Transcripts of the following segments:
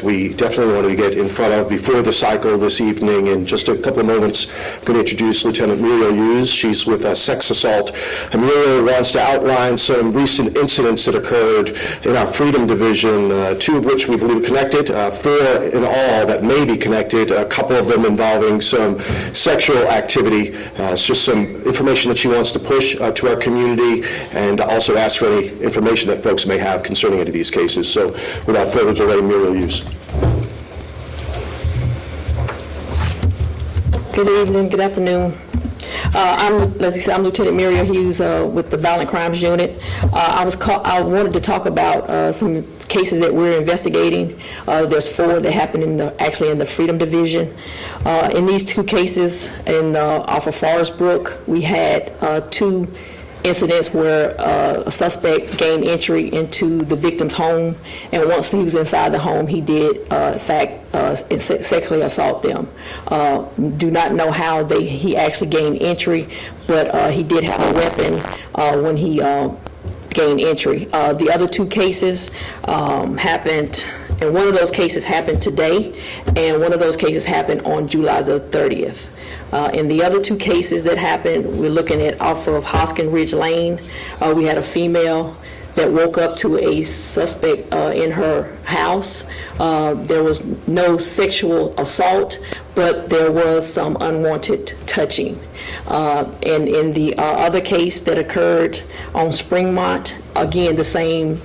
we definitely want to get in front of before the cycle this evening. In just a couple of moments, I'm going to introduce Lieutenant Muriel Hughes. She's with sex assault. And Muriel wants to outline some recent incidents that occurred in our Freedom Division, two of which we believe are connected, four in all that may be connected, a couple of them involving some sexual activity. It's just some information that she wants to push to our community, and also ask for any information that folks may have concerning any of these cases. So without further delay, Muriel Hughes. Good evening, good afternoon. I'm Lieutenant Muriel Hughes with the Violent Crimes Unit. I wanted to talk about some cases that we're investigating. There's four that happened actually in the Freedom Division. In these two cases, off of Forest Brook, we had two incidents where a suspect gained entry into the victim's home, and once he was inside the home, he did, in fact, sexually assault them. Do not know how he actually gained entry, but he did have a weapon when he gained entry. The other two cases happened, and one of those cases happened today, and one of those cases happened on July the 30th. In the other two cases that happened, we're looking at off of Hoskin Ridge Lane. We had a female that woke up to a suspect in her house. There was no sexual assault, but there was some unwanted touching. And in the other case that occurred on Springmont, again, the same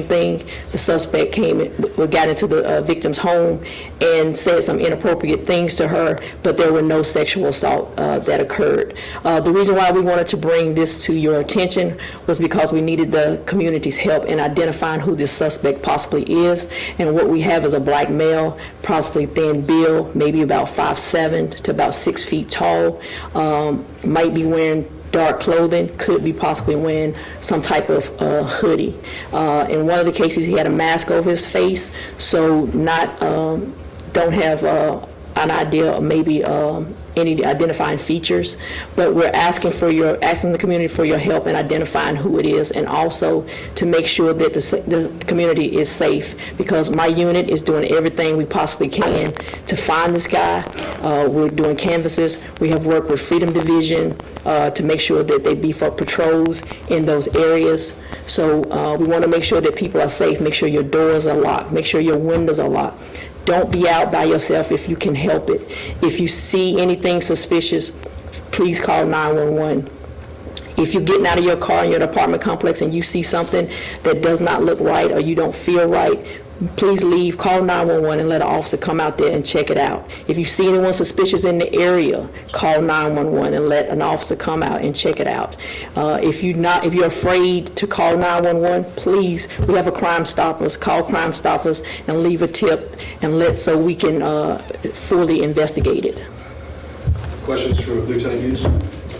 thing. The suspect got into the victim's home and said some inappropriate things to her, but there were no sexual assault that occurred. The reason why we wanted to bring this to your attention was because we needed the community's help in identifying who this suspect possibly is. And what we have is a black male, possibly thin build, maybe about 5'7" to about 6 feet tall, might be wearing dark clothing, could be possibly wearing some type of hoodie. In one of the cases, he had a mask over his face, so don't have an idea of maybe any identifying features, but we're asking the community for your help in identifying who it is, and also to make sure that the community is safe, because my unit is doing everything we possibly can to find this guy. We're doing canvases. We have worked with Freedom Division to make sure that they beef up patrols in those areas. So we want to make sure that people are safe. Make sure your doors are locked. Make sure your windows are locked. Don't be out by yourself if you can help it. If you see anything suspicious, please call 911. If you're getting out of your car in your apartment complex and you see something that does not look right or you don't feel right, please leave, call 911 and let an officer come out there and check it out. If you see anyone suspicious in the area, call 911 and let an officer come out and check it out. If you're afraid to call 911, please, we have a Crime Stoppers. Call Crime Stoppers and leave a tip so we can fully investigate it. Questions for Lieutenant Hughes?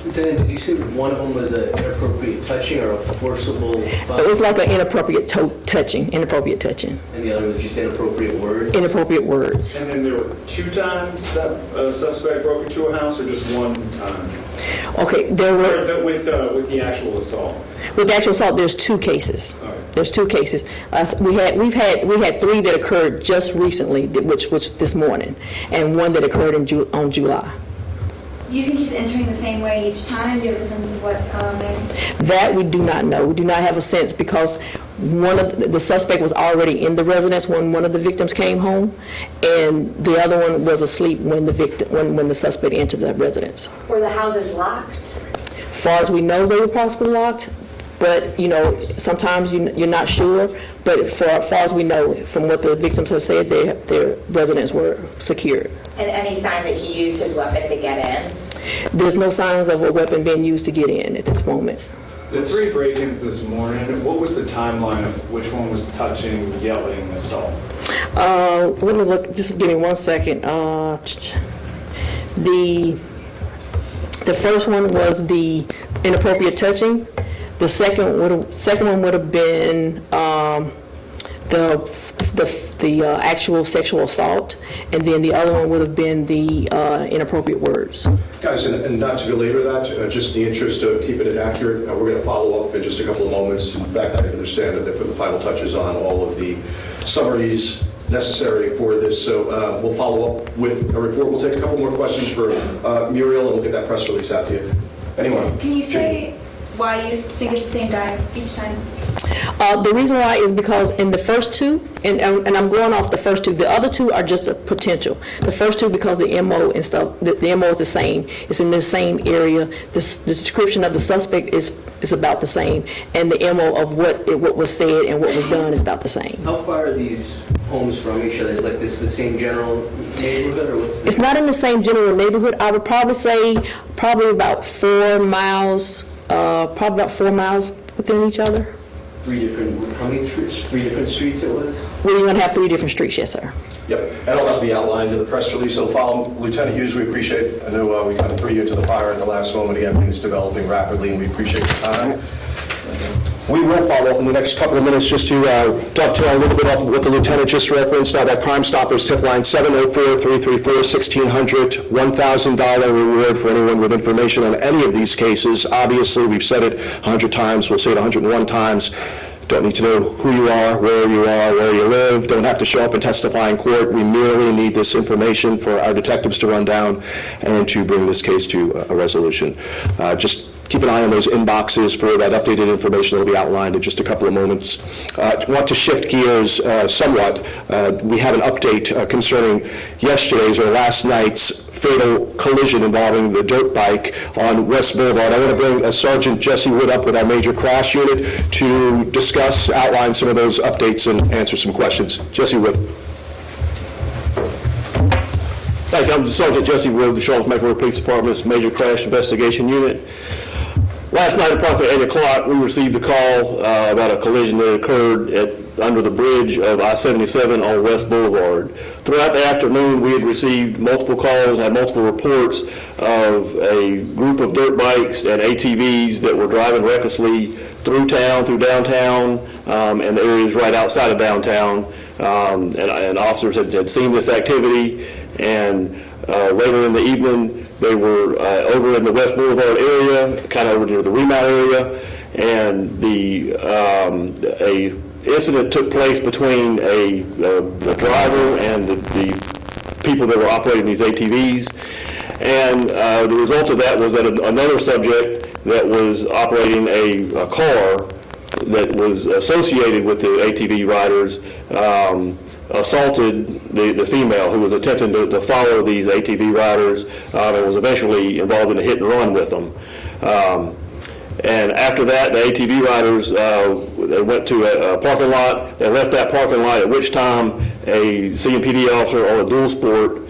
Lieutenant, did you say one of them was an inappropriate touching or a forcible thumb? It was like an inappropriate touching. And the other was just inappropriate words? Inappropriate words. And then there were 2 times that a suspect broke into a house, or just 1 time? Okay, there were... With the actual assault? With the actual assault, there's 2 cases. Right. There's 2 cases. We had 3 that occurred just recently, which was this morning, and 1 that occurred on July. Do you think he's entering the same way each time? Do you have a sense of what's coming? That we do not know. We do not have a sense, because one of the suspect was already in the residence when one of the victims came home, and the other one was asleep when the suspect entered the residence. Were the houses locked? As far as we know, they were possibly locked, but sometimes you're not sure. But for as far as we know, from what the victims have said, their residents were secured. And any sign that he used his weapon to get in? There's no signs of a weapon being used to get in at this moment. The 3 break-ins this morning, what was the timeline of which one was touching, yelling, assault? Let me look, just give me 1 second. The first one was the inappropriate touching. The second one would have been the actual sexual assault, and then the other one would have been the inappropriate words. Guys, and not to belabor that, just in the interest of keeping it accurate, we're going to follow up in just a couple of moments. In fact, I understand that they put the final touches on all of the summaries necessary for this. So we'll follow up with a report. We'll take a couple more questions for Muriel, and we'll get that press release out to you. Anyone? Can you say why you think it's the same guy each time? The reason why is because in the first two, and I'm going off the first two, the other two are just a potential. The first two, because the MO and stuff, the MO is the same. It's in the same area. The description of the suspect is about the same, and the MO of what was said and what was done is about the same. How far are these homes from each other? Is like this the same general neighborhood, or what's the... It's not in the same general neighborhood. I would probably say about 4 miles, within each other. How many, three different streets it was? We're going to have 3 different streets, yes, sir. Yep, and all that'll be outlined in the press release. So follow Lieutenant Hughes, we appreciate, I know we kind of threw you into the fire at the last moment. Again, things developing rapidly, and we appreciate your time. We will follow up in the next couple of minutes just to dovetail a little bit off of what the lieutenant just referenced. Now, that Crime Stoppers tip line, 704-334-1600, $1,000 reward for anyone with information on any of these cases. Obviously, we've said it 100 times. We'll say it 101 times. Don't need to know who you are, where you live. Don't have to show up and testify in court. We merely need this information for our detectives to run down and to bring this case to a resolution. Just keep an eye on those inboxes for that updated information that will be outlined in just a couple of moments. I want to shift gears somewhat. We have an update concerning yesterday's or last night's fatal collision involving the dirt bike on West Boulevard. I want to bring Sergeant Jesse Wood up with our major crash unit to discuss, outline some of those updates and answer some questions. Jesse Wood. Thank you. I'm Sergeant Jesse Wood, the Charlotte-Mecklenburg Police Department's Major Crash Investigation Unit. Last night, approximately 8 o'clock, we received a call about a collision that occurred under the bridge of I-77 on West Boulevard. Throughout the afternoon, we had received multiple calls and had multiple reports of a group of dirt bikes and ATVs that were driving recklessly through downtown, and the areas right outside of downtown. And officers had seen this activity, and later in the evening, they were over in the West Boulevard area, kind of over near the remount area, and a incident took place between a driver and the people that were operating these ATVs. And the result of that was that another subject that was operating a car that was associated with the ATV riders assaulted the female who was attempting to follow these ATV riders and was eventually involved in a hit and run with them. And after that, the ATV riders, they went to a parking lot. They left that parking lot, at which time a CMPD officer on a dual sport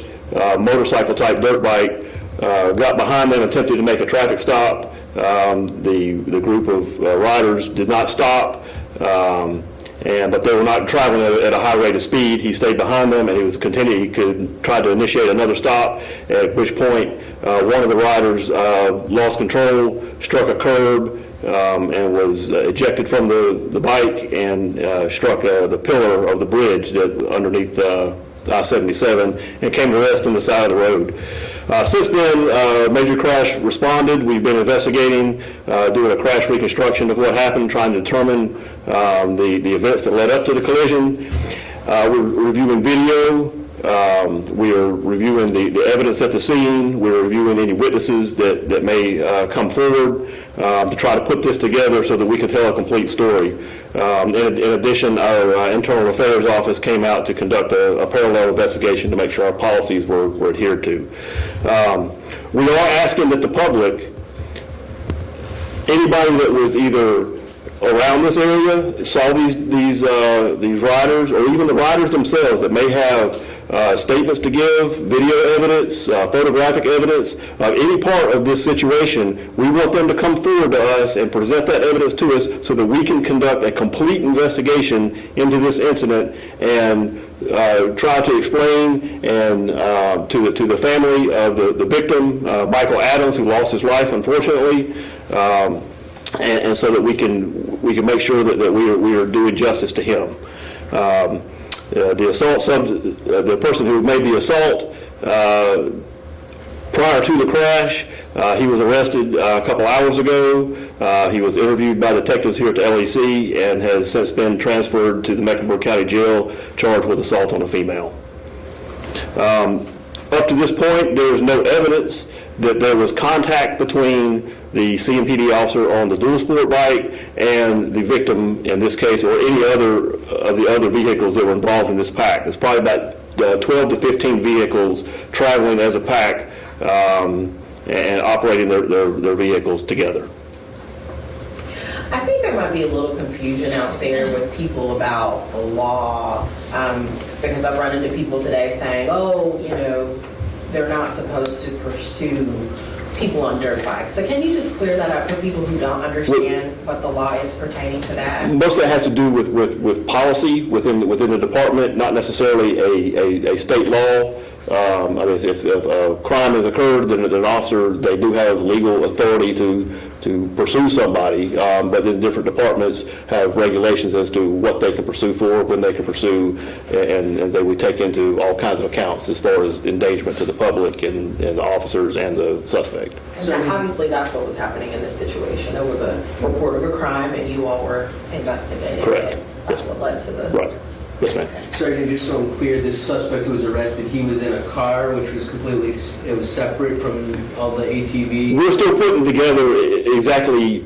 motorcycle type dirt bike got behind them and attempted to make a traffic stop. The group of riders did not stop, but they were not traveling at a high rate of speed. He stayed behind them, and he could try to initiate another stop, at which point one of the riders lost control, struck a curb, and was ejected from the bike and struck the pillar of the bridge that underneath I-77 and came to rest on the side of the road. Since then, Major Crash responded. We've been investigating, doing a crash reconstruction of what happened, trying to determine the events that led up to the collision. We're reviewing video. We are reviewing the evidence at the scene. We're reviewing any witnesses that may come forward to try to put this together so that we can tell a complete story. In addition, our Internal Affairs Office came out to conduct a parallel investigation to make sure our policies were adhered to. We are asking that the public, anybody that was either around this area, saw these riders, or even the riders themselves that may have statements to give, video evidence, photographic evidence of any part of this situation, we want them to come forward to us and present that evidence to us so that we can conduct a complete investigation into this incident and try to explain and to the family of the victim, Michael Adams, who lost his life unfortunately, and so that we can make sure that we are doing justice to him. The person who made the assault Prior to the crash, he was arrested a couple hours ago. He was interviewed by detectives here at the LEC and has since been transferred to the Mecklenburg County Jail, charged with assault on a female. Up to this point, there is no evidence that there was contact between the CMPD officer on the dual sport bike and the victim in this case, or any other of the other vehicles that were involved in this pack. There's probably about 12 to 15 vehicles traveling as a pack and operating their vehicles together. I think there might be a little confusion out there with people about the law, because I've run into people today saying, oh, you know, they're not supposed to pursue people on dirt bikes. So can you just clear that up for people who don't understand what the law is pertaining to that? Most of that has to do with policy within the department, not necessarily a state law. I mean, if a crime has occurred, then an officer, they do have legal authority to pursue somebody, but then different departments have regulations as to what they can pursue for, when they can pursue, and they would take into all kinds of accounts as far as endangerment to the public and the officers and the suspect. And obviously that's what was happening in this situation. There was a report of a crime and you all were investigating Correct. it. That's what led to the... Right. Yes, ma'am. Sergeant, just so I'm clear, this suspect who was arrested, he was in a car which was completely, it was separate from all the ATV? We're still putting together exactly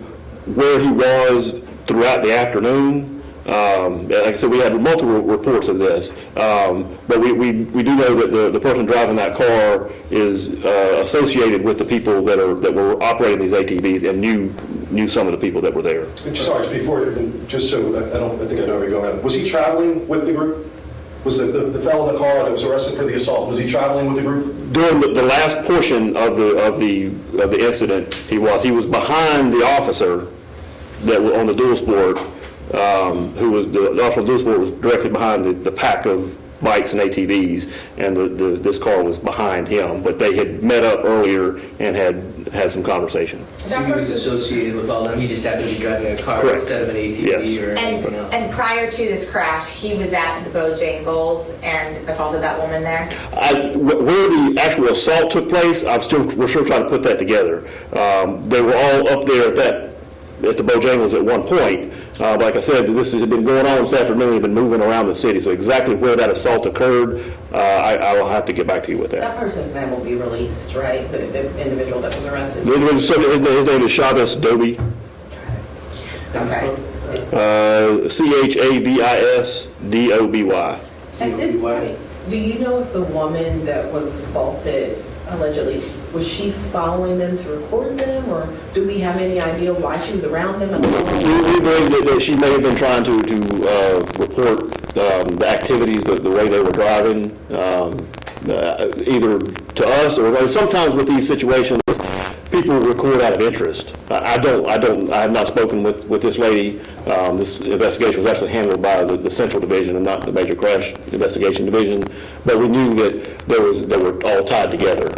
where he was throughout the afternoon. Like I said, we had multiple reports of this, but we do know that the person driving that car is associated with the people that were operating these ATVs and knew some of the people that were there. Sorry, just so I think I know where you're going. Was he traveling with the group? Was the fellow in the car that was arrested for the assault, was he traveling with the group? During the last portion of the incident, he was behind the officer that was on the dual sport, who was the officer on the dual sport was directly behind the pack of bikes and ATVs, and this car was behind him. But they had met up earlier and had some conversation. So he was associated with all them, he just happened to be driving a car Correct. instead of an ATV Yes. or anything else? And prior to this crash, he was at the Bojangles and assaulted that woman there? Where the actual assault took place, we're still trying to put that together. They were all up there at the Bojangles at one point. Like I said, this has been going on this afternoon. We've been moving around the city, so exactly where that assault occurred, I will have to get back to you with that. That person's name will be released, right? The individual that was arrested? The individual, his name is Chavez Doby. Okay. CHAVISDOBY. At this point, do you know if the woman that was assaulted, allegedly, was she following them to record them, or do we have any idea why she was around them? We believe that she may have been trying to report the activities, the way they were driving, either to us or sometimes with these situations, people record out of interest. I have not spoken with this lady. This investigation was actually handled by the Central Division and not the Major Crash Investigation Division, but we knew that they were all tied together.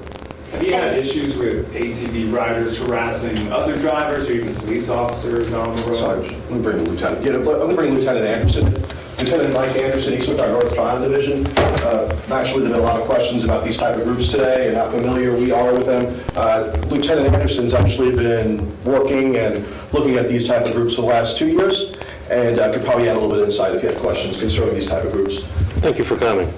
Have you had issues with ATV riders harassing other drivers or even police officers on the road? Sorry, let me bring Lieutenant. Yeah, let me bring Lieutenant Anderson. Lieutenant Mike Anderson, he's with our North Tryon Division. Naturally, there have been a lot of questions about these type of groups today and how familiar we are with them. Lieutenant Anderson's actually been working and looking at these type of groups for the last 2 years, and could probably add a little bit of insight if you had questions concerning these type of groups. Thank you for coming.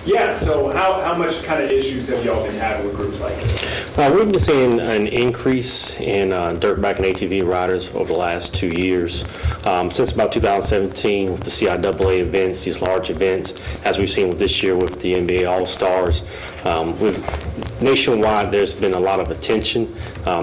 Yeah, so how much kind of issues have y'all been having with groups like this? We've been seeing an increase in dirt bike and ATV riders over the last 2 years. Since about 2017 with the CIAA events, these large events, as we've seen with this year with the NBA All-Stars, nationwide there's been a lot of attention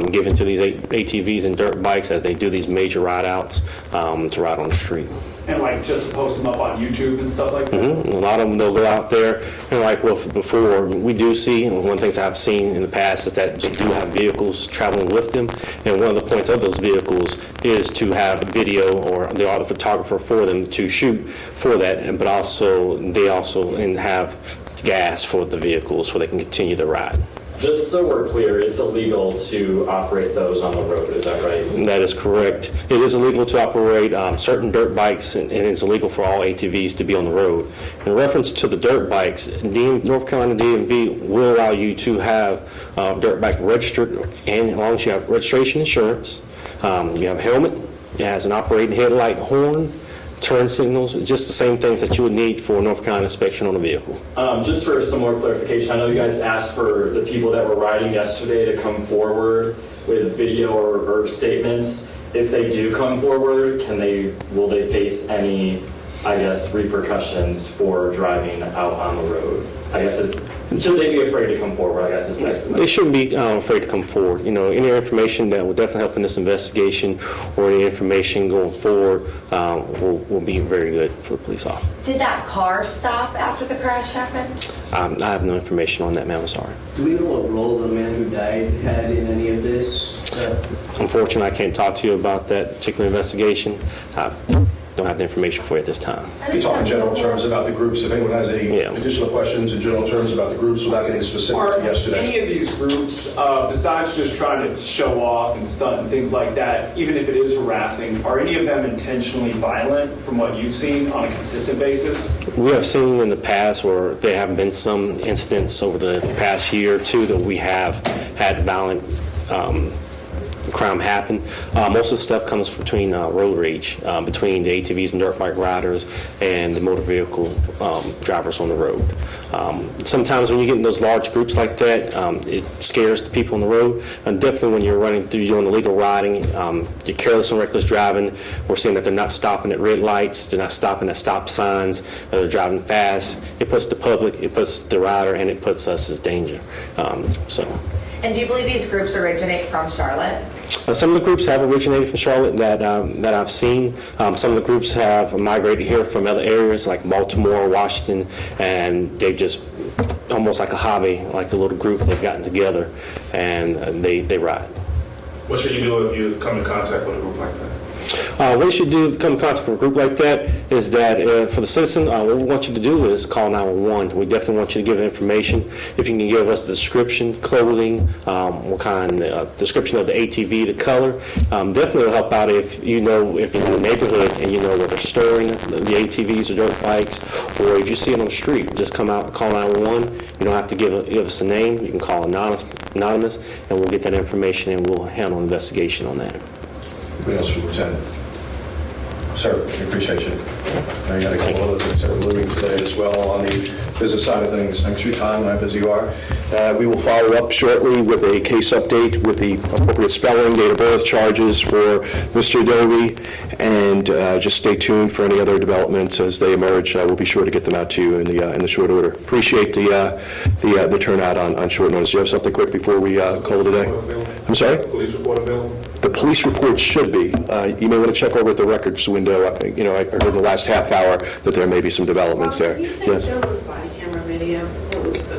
given to these ATVs and dirt bikes as they do these major ride-outs to ride on the street. And like just to post them up on YouTube and stuff like that? Mm-hmm. A lot of them, they'll go out there, and like before, we do see, and one of the things I've seen in the past is that they do have vehicles traveling with them, and one of the points of those vehicles is to have video or the photographer for them to shoot for that, but also they also have gas for the vehicles so they can continue the ride. Just so we're clear, it's illegal to operate those on the road, is that right? That is correct. It is illegal to operate certain dirt bikes, and it's illegal for all ATVs to be on the road. In reference to the dirt bikes, North Carolina DMV will allow you to have dirt bike registered, and as long as you have registration insurance, you have a helmet, it has an operating headlight, horn, turn signals, just the same things that you would need for a North Carolina inspection on a vehicle. Just for some more clarification, I know you guys asked for the people that were riding yesterday to come forward with video or statements. If they do come forward, will they face any, I guess, repercussions for driving out on the road? I guess should they be afraid to come forward? I guess is basically. They shouldn't be afraid to come forward. You know, any information that will definitely help in this investigation, or any information going forward, will be very good for the police officer. Did that car stop after the crash happened? I have no information on that, ma'am. I'm sorry. Do we know what role the man who died had in any of this? Unfortunately, I can't talk to you about that particular investigation. I don't have the information for you at this time. We talk in general terms about the groups. If anyone has any additional questions in general terms about the groups without getting specific to yesterday. Any of these groups, besides just trying to show off and stunt and things like that, even if it is harassing, are any of them intentionally violent from what you've seen on a consistent basis? We have seen in the past where there have been some incidents over the past year or two that we have had violent crime happen. Most of the stuff comes between road rage, between the ATVs and dirt bike riders and the motor vehicle drivers on the road. Sometimes when you get in those large groups like that, it scares the people on the road. And definitely when you're running through, doing illegal riding, you're careless and reckless driving. We're seeing that they're not stopping at red lights, they're not stopping at stop signs, they're driving fast. It puts the public, it puts the rider, and it puts us as danger. And do you believe these groups originate from Charlotte? Some of the groups have originated from Charlotte that I've seen. Some of the groups have migrated here from other areas like Baltimore, Washington, and they've just almost like a hobby, like a little group. They've gotten together and they ride. What should you do if you come in contact with a group like that? What you should do to come in contact with a group like that is that for the citizen, what we want you to do is call 911. We definitely want you to give information. If you can give us the description, clothing, what kind of description of the ATV, the color, definitely will help out if you're in the neighborhood and you know where they're storing the ATVs or dirt bikes, or if you see it on the street, just come out and call 911. You don't have to give us a name. You can call anonymous, and we'll get that information and we'll handle an investigation on that. Anybody else from Lieutenant? Sir, we appreciate you. I got a couple other things that we're moving today as well on the business side of things. Thanks for your time, how busy you are. We will follow up shortly with a case update with the appropriate spelling, date of birth, charges for Mr. Adobe, and just stay tuned for any other developments as they emerge. We'll be sure to get them out to you in the short order. Appreciate the turnout on short notice. Do you have something quick before we call it a day? I'm sorry? Police report available? The police report should be. You may want to check over at the records window. I heard in the last half hour that there may be some developments there. You said there was body camera video.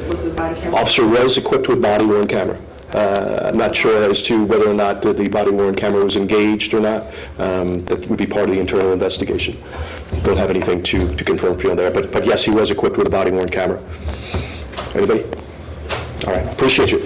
Was the body camera? Officer was equipped with body-worn camera. I'm not sure as to whether or not the body-worn camera was engaged or not. That would be part of the internal investigation. Don't have anything to confirm for you on there. But yes, he was equipped with a body-worn camera. Anybody? All right. Appreciate you.